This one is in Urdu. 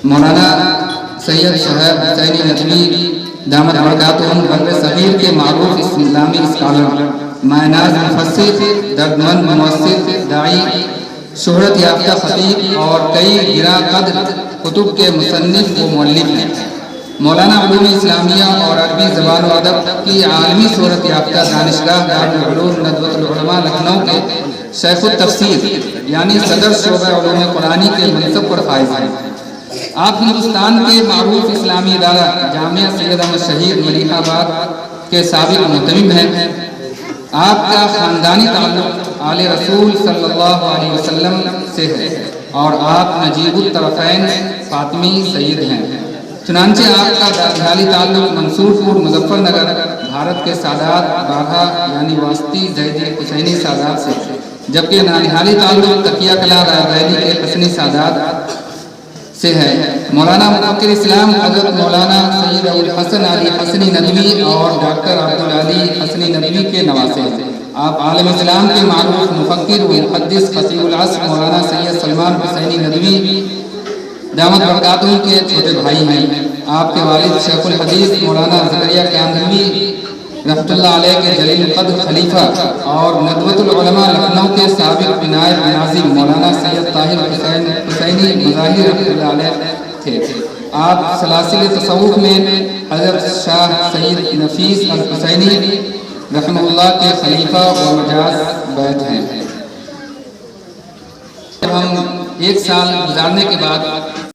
مولانا سید شہاب حسینی ندوی دامت برکاتہم بر صغیر کے معروف اسلامی اسکالر، معناز مفسر، دردمند مؤثر، داعی، شہرت یافتہ خطیب اور کئی گراں قدر کتب کے مصنف و مؤلف ہیں۔ مولانا علوم اسلامیہ اور عربی زبان و ادب کی عالمی شہرت یافتہ دانشگاہ دارالعلوم ندوۃ العلماء لکھنؤ کے شیخ التفسیر یعنی صدر شعبہ علوم قرآنی کے منصب پر فائز ہیں۔ آپ ہندوستان کے معروف اسلامی ادارہ جامعہ سید احمد شہید ملیح آباد کے سابق محتمم ہیں۔ آپ کا خاندانی تعلق آل رسول صلی اللہ علیہ وسلم سے ہے اور آپ نجیب الطرفین فاطمی سید ہیں۔ چنانچہ آپ کا دادھالی تعلق منصور پور مظفر نگر بھارت کے سادات باغا یعنی واسطی زیدی حسینی سادات سے، جبکہ نانہالی تعلق تقیہ کلاں رائے بریلی کے حسنی سادات سے ہے۔ مولانا مفکر اسلام حضرت مولانا سید ابو الحسن علی حسنی ندوی اور ڈاکٹر عبدالعلی حسنی ندوی کے نواسے ہیں۔ آپ عالم اسلام کے معروف مفکر و محدث خطیب العصر مولانا سید سلمان حسینی ندوی دامت برکاتہم کے چھوٹے بھائی ہیں۔ آپ کے والد شیخ الحدیث مولانا زکریا قیاندلوی رحمۃ اللہ علیہ کے جلیل قدر خلیفہ اور ندوۃ العلماء لکھنؤ کے سابق نائب ناظم مولانا سید طاہر حسینی مظاہر رحمۃ اللہ علیہ تھے۔ آپ سلاسل تصوف میں حضرت شاہ سید نفیس الحسینی رحمہ اللہ کے خلیفہ و مجاز بیت ہیں۔ ہم ایک سال گزارنے کے بعد